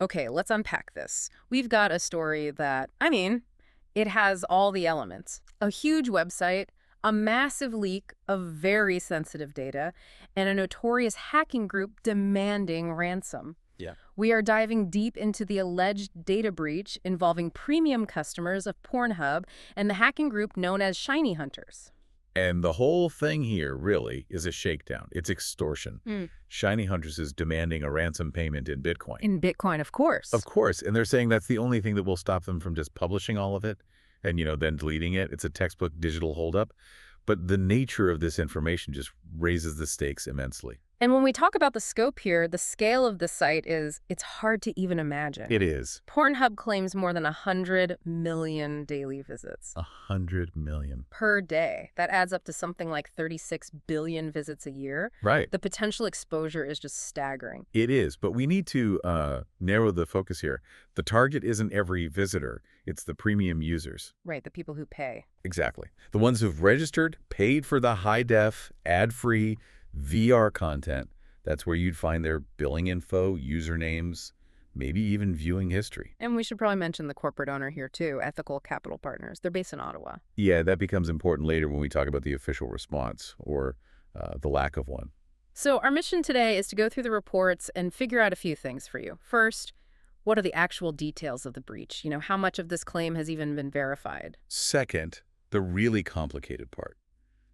Okay, let's unpack this. We've got a story that, it has all the elements. A huge website, a massive leak of very sensitive data, and a notorious hacking group demanding ransom. Yeah. We are diving deep into the alleged data breach involving premium customers of Pornhub and the hacking group known as ShinyHunters. And the whole thing here really is a shakedown. It's extortion. Mm. ShinyHunters is demanding a ransom payment in Bitcoin. In Bitcoin, of course. Of course, and they're saying that's the only thing that will stop them from just publishing all of it and, then deleting it. It's a textbook digital holdup. But the nature of this information just raises the stakes immensely. And when we talk about the scope here, the scale of the site it's hard to even imagine. It is. Pornhub claims more than 100 million daily visits. 100 million. Per day. That adds up to something like 36 billion visits a year. Right. The potential exposure is just staggering. It is, but we need to narrow the focus here. The target isn't every visitor. It's the premium users. Right, the people who pay. Exactly. The ones who've registered, paid for the high-def, ad-free VR content. That's where you'd find their billing info, usernames, maybe even viewing history. And we should probably mention the corporate owner here too, Ethical Capital Partners. They're based in Ottawa. Yeah, that becomes important later when we talk about the official response or the lack of one. So our mission today is to go through the reports and figure out a few things for you. First, what are the actual details of the breach? How much of this claim has even been verified? Second, the really complicated part,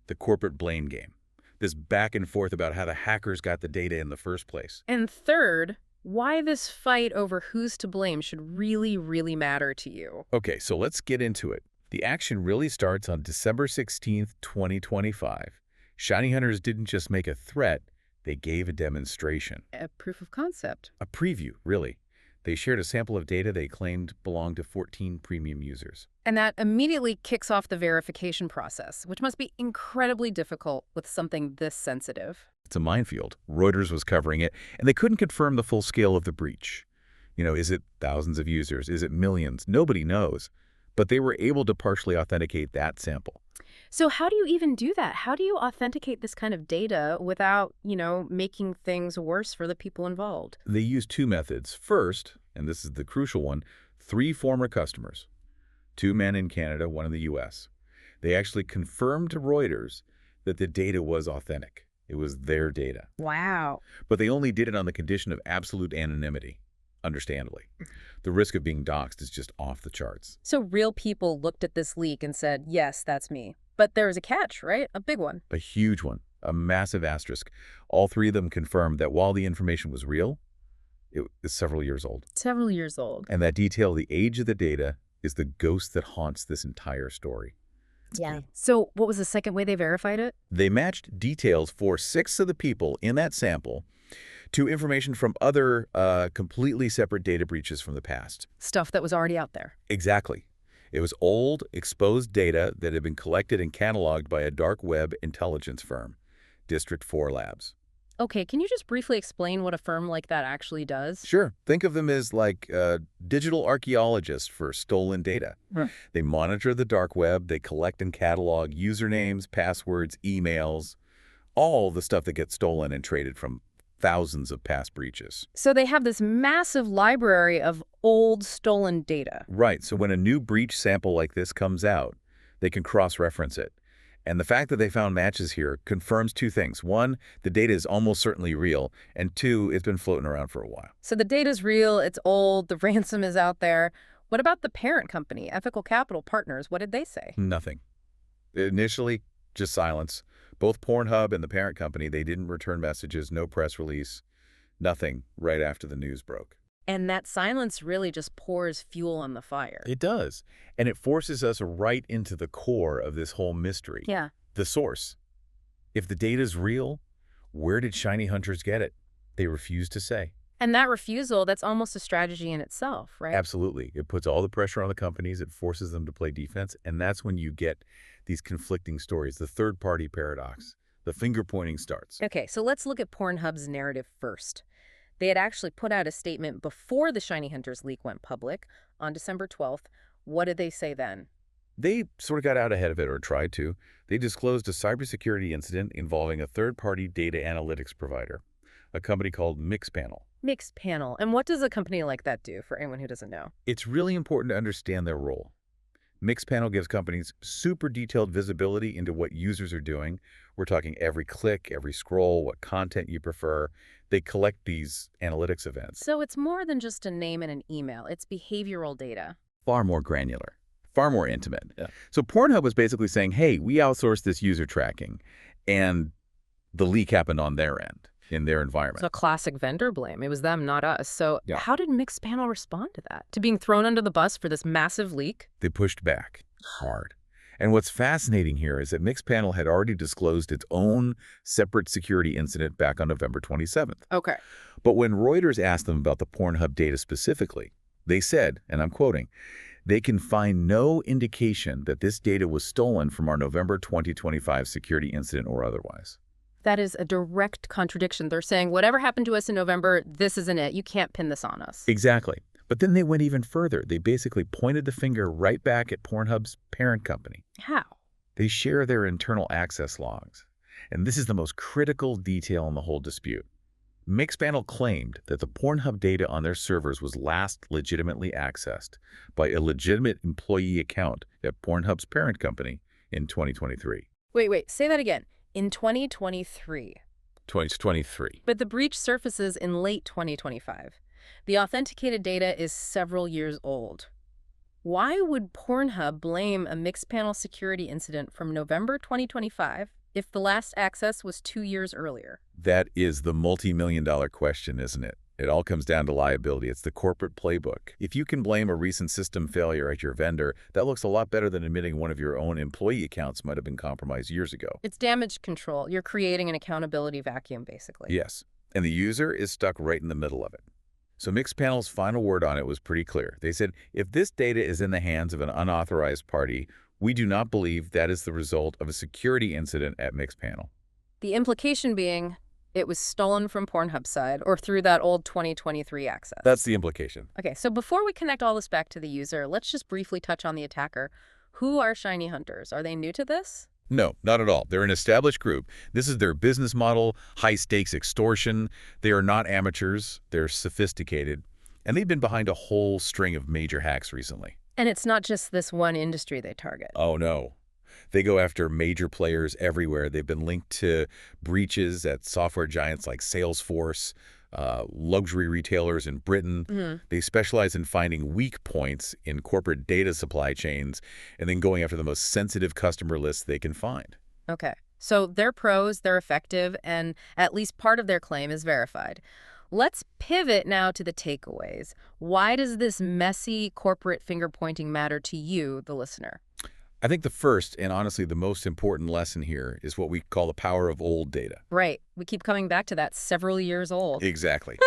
the corporate blame game. This back and forth about how the hackers got the data in the first place. And third, why this fight over who's to blame should really, really matter to you. Okay, so let's get into it. The action really starts on December 16th, 2025. ShinyHunters didn't just make a threat, they gave a demonstration. A proof of concept. A preview, really. They shared a sample of data they claimed belonged to 14 premium users. And that immediately kicks off the verification process, which must be incredibly difficult with something this sensitive. It's a minefield. Reuters was covering it, and they couldn't confirm the full scale of the breach. Is it thousands of users? Is it millions? Nobody knows. But they were able to partially authenticate that sample. So how do you even do that? How do you authenticate this kind of data without, making things worse for the people involved? They used two methods. First, and this is the crucial one, 3 former customers. 2 men in Canada, 1 in the U.S. They actually confirmed to Reuters that the data was authentic. It was their data. Wow. But they only did it on the condition of absolute anonymity, understandably. The risk of being doxxed is just off the charts. So real people looked at this leak and said, yes, that's me. But there was a catch, right? A big one. A huge one. A massive asterisk. All 3 of them confirmed that while the information was real, it is several years old. Several years old. And that detail, the age of the data, is the ghost that haunts this entire story. Yeah. So what was the second way they verified it? They matched details for 6 of the people in that sample to information from other completely separate data breaches from the past. Stuff that was already out there. Exactly. It was old, exposed data that had been collected and cataloged by a dark web intelligence firm, District 4 Labs. Okay, can you just briefly explain what a firm like that actually does? Sure. Think of them as like digital archaeologists for stolen data. Huh. They monitor the dark web, they collect and catalog usernames, passwords, emails, all the stuff that gets stolen and traded from thousands of past breaches. So they have this massive library of old stolen data. Right. So when a new breach sample like this comes out, they can cross-reference it. And the fact that they found matches here confirms 2 things. 1, the data is almost certainly real. And 2, it's been floating around for a while. So the data's real, it's old, the ransom is out there. What about the parent company, Ethical Capital Partners? What did they say? Nothing. Initially, just silence. Both Pornhub and the parent company, they didn't return messages, no press release, nothing right after the news broke. And that silence really just pours fuel on the fire. It does. And it forces us right into the core of this whole mystery. Yeah. The source. If the data's real, where did ShinyHunters get it? They refuse to say. And that refusal, that's almost a strategy in itself, right? Absolutely. It puts all the pressure on the companies. It forces them to play defense. And that's when you get these conflicting stories, the third-party paradox. The finger-pointing starts. Okay, so let's look at Pornhub's narrative first. They had actually put out a statement before the ShinyHunters leak went public on December 12th. What did they say then? They sort of got out ahead of it, or tried to. They disclosed a cybersecurity incident involving a third-party data analytics provider. a company called Mixpanel. Mixed panel. And what does a company like that do for anyone who doesn't know? It's really important to understand their role. Mixpanel gives companies super detailed visibility into what users are doing. We're talking every click, every scroll, what content you prefer. They collect these analytics events. So it's more than just a name and an email. It's behavioral data. Far more granular, far more intimate. Yeah. So Pornhub was basically saying, hey, we outsourced this user tracking, and the leak happened on their end, in their environment. It's a classic vendor blame. It was them, not us. So Yeah. how did Mixed Panel respond to that? To being thrown under the bus for this massive leak? They pushed back hard. And what's fascinating here is that Mixpanel had already disclosed its own separate security incident back on November 27th. Okay. But when Reuters asked them about the Pornhub data specifically, they said, and I'm quoting, they can find no indication that this data was stolen from our November 2025 security incident or otherwise. That is a direct contradiction. They're saying, whatever happened to us in November, this isn't it. You can't pin this on us. Exactly. But then they went even further. They basically pointed the finger right back at Pornhub's parent company. How? They share their internal access logs. And this is the most critical detail in the whole dispute. Mixpanel claimed that the Pornhub data on their servers was last legitimately accessed by a legitimate employee account at Pornhub's parent company in 2023. Wait, say that again. In 2023. 2023. But the breach surfaces in late 2025. The authenticated data is several years old. Why would Pornhub blame a Mixed Panel security incident from November 2025 if the last access was 2 years earlier? That is the multi-million-dollar question, isn't it? It all comes down to liability. It's the corporate playbook. If you can blame a recent system failure at your vendor, that looks a lot better than admitting one of your own employee accounts might have been compromised years ago. It's damage control. You're creating an accountability vacuum, basically. Yes, and the user is stuck right in the middle of it. So Mixpanel's final word on it was pretty clear. They said, if this data is in the hands of an unauthorized party, we do not believe that is the result of a security incident at Mixpanel. The implication being it was stolen from Pornhub's side or through that old 2023 access. That's the implication. Okay, so before we connect all this back to the user, let's just briefly touch on the attacker. Who are ShinyHunters? Are they new to this? No, not at all. They're an established group. This is their business model, high-stakes extortion. They are not amateurs. They're sophisticated. And they've been behind a whole string of major hacks recently. And it's not just this one industry they target. Oh, no. They go after major players everywhere. They've been linked to breaches at software giants like Salesforce, luxury retailers in Britain. They specialize in finding weak points in corporate data supply chains and then going after the most sensitive customer lists they can find. Okay, so they're pros, they're effective, and at least part of their claim is verified. Let's pivot now to the takeaways. Why does this messy corporate finger-pointing matter to you, the listener? I think the first and honestly the most important lesson here is what we call the power of old data. Right. We keep coming back to that, several years old. Exactly.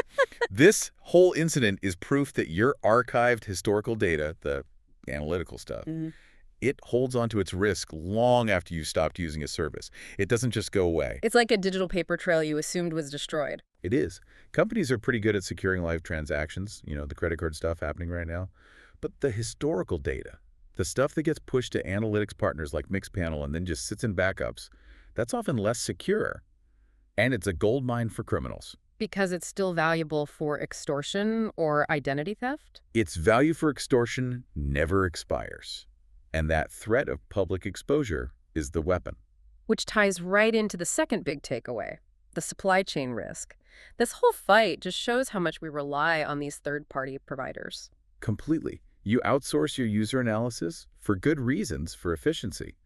This whole incident is proof that your archived historical data, the analytical stuff, it holds onto its risk long after you stopped using a service. It doesn't just go away. It's like a digital paper trail you assumed was destroyed. It is. Companies are pretty good at securing live transactions, you know, the credit card stuff happening right now. But the historical data, the stuff that gets pushed to analytics partners like Mixpanel and then just sits in backups, that's often less secure. And it's a gold mine for criminals. Because it's still valuable for extortion or identity theft? Its value for extortion never expires. And that threat of public exposure is the weapon. Which ties right into the second big takeaway, the supply chain risk. This whole fight just shows how much we rely on these third-party providers. Completely. You outsource your user analysis for good reasons, for efficiency.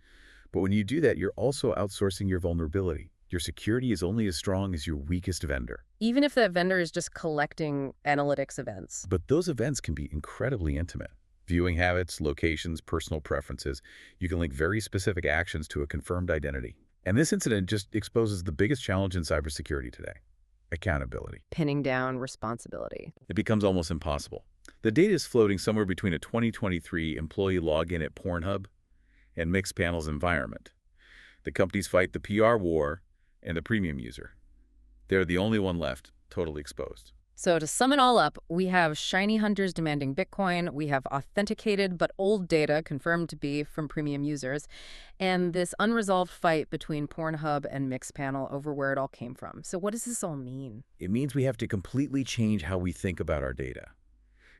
But when you do that, you're also outsourcing your vulnerability. Your security is only as strong as your weakest vendor. Even if that vendor is just collecting analytics events. But those events can be incredibly intimate. Viewing habits, locations, personal preferences. You can link very specific actions to a confirmed identity. And this incident just exposes the biggest challenge in cybersecurity today: accountability. Pinning down responsibility. It becomes almost impossible. The data is floating somewhere between a 2023 employee login at Pornhub and Mixpanel's environment. The companies fight the PR war and the premium user. They're the only one left, totally exposed. So to sum it all up, we have shiny hunters demanding Bitcoin, we have authenticated but old data confirmed to be from premium users, and this unresolved fight between Pornhub and Mixpanel over where it all came from. So what does this all mean? It means we have to completely change how we think about our data.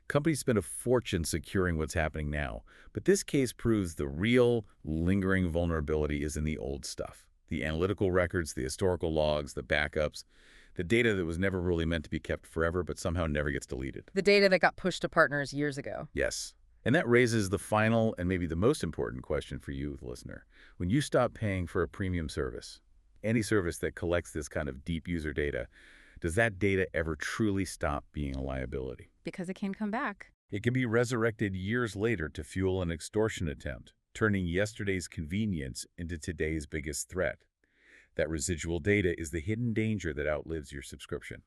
Companies spend a fortune securing what's happening now, but this case proves the real, lingering vulnerability is in the old stuff. The analytical records, the historical logs, the backups, the data that was never really meant to be kept forever but somehow never gets deleted. The data that got pushed to partners years ago. Yes. And that raises the final and maybe the most important question for you, the listener. When you stop paying for a premium service, any service that collects this kind of deep user data, does that data ever truly stop being a liability? Because it can come back. It can be resurrected years later to fuel an extortion attempt, turning yesterday's convenience into today's biggest threat. That residual data is the hidden danger that outlives your subscription.